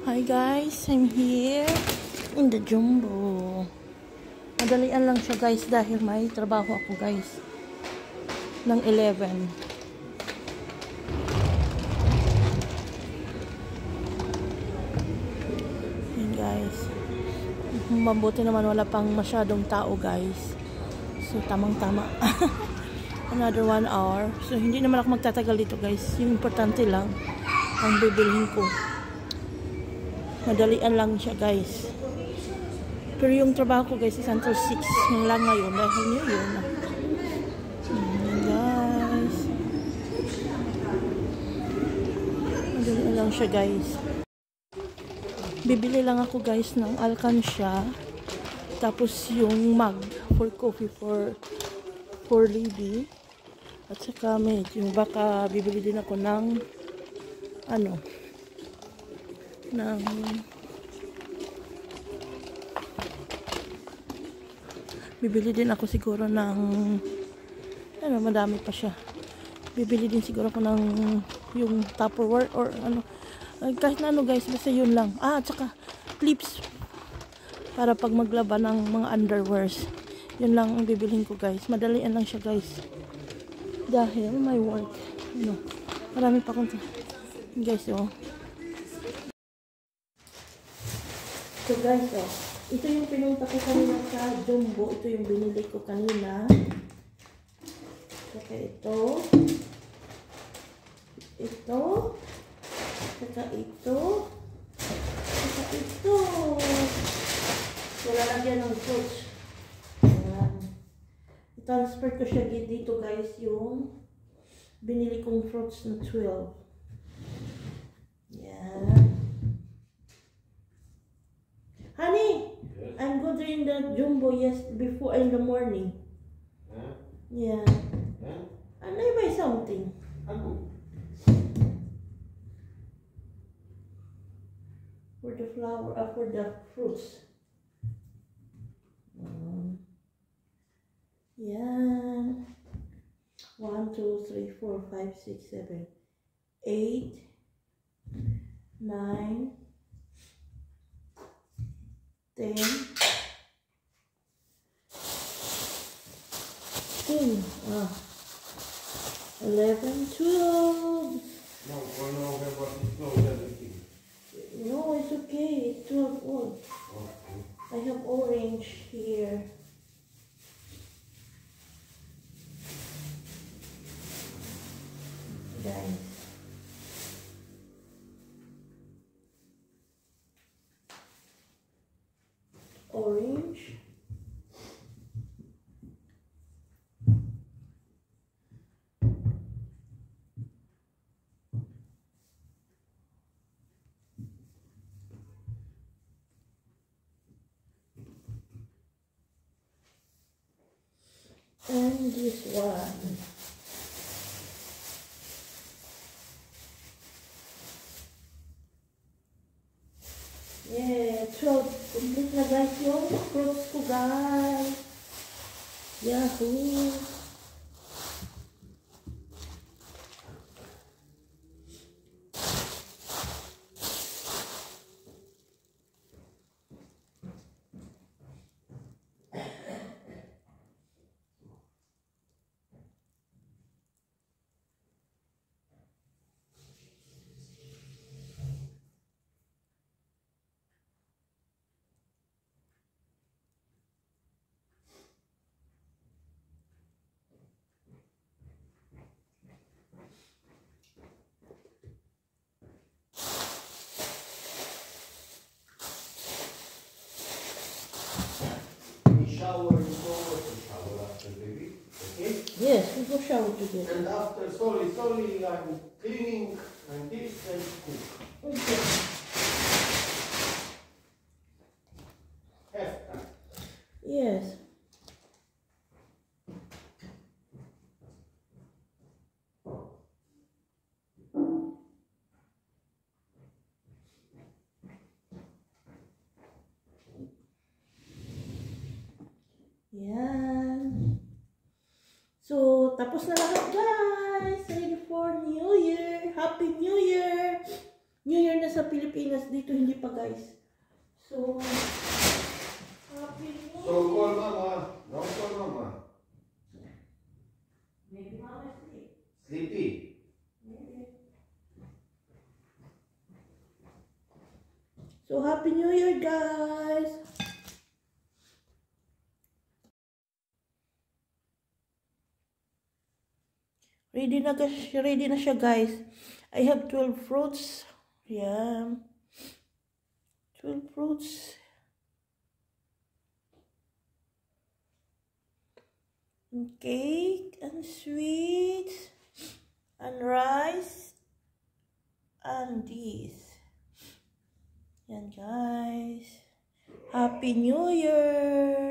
Hi guys, I'm here in the Jumbo. Madalian lang siya guys dahil may trabaho ako guys ng 11. Yan guys. Mabuti naman wala pang masyadong tao guys. So tamang-tama. Another 1 hour. So hindi naman ako magtatagal dito guys. Yung importante lang ang bibilhin ko. Madalian lang siya guys. Pero yung trabaho ko guys is until 6 yung lang ngayon dahil New Year na. Guys. Madalian lang siya guys. Bibili lang ako guys ng alkansya. Tapos yung mug for coffee for lady. At saka medyo baka bibili din ako ng bibili din ako siguro ng madami pa siya. Bibili din siguro ako ng yung Tupperware or kahit na guys, basta yun lang. At saka clips para pag maglaba ng mga underwears. Yun lang ang bibilhin ko guys. Madalian lang siya guys. Dahil may work. Marami pa akong guys So guys, ito yung pinunta ko kanina sa Jumbo. Ito yung binili ko kanina. Saka ito. Ito. Saka ito. Saka ito. Wala lang yan ng fruits. I-transfer ko siya dito guys yung binili kong fruits na 12. Yan. Honey, yes. I'm going to in the Jumbo before in the morning. Huh? Yeah. Huh? And I buy something. For the flower, for the fruits. Yeah. 1, 2, 3, 4, 5, 6, 7, 8, 9. 10, 10, 11, 12. No, for November it's not everything. No, it's okay. It's 12 old. Okay. I have orange here. Guys. Orange. And this one. Yeah, 12. Complete na guys yung fruits ko guys. Yahoo! Shower, you go to shower after baby, okay? Yes, we go shower together. And after, slowly, I'm cleaning and this and cook. Okay. Have time. Yes. Yan. So, tapos na lahat guys. Ready for New Year. Happy New Year. New Year na sa Pilipinas. Dito hindi pa, guys. So, Happy New Year. So call mama. Don't call mama. Maybe mama sleep. Sleepy. Maybe. So, Happy New Year, guys. Ready na siya, guys. I have 12 fruits. Yeah. 12 fruits. And cake and sweets and rice and this. Yan, guys. Happy New Year.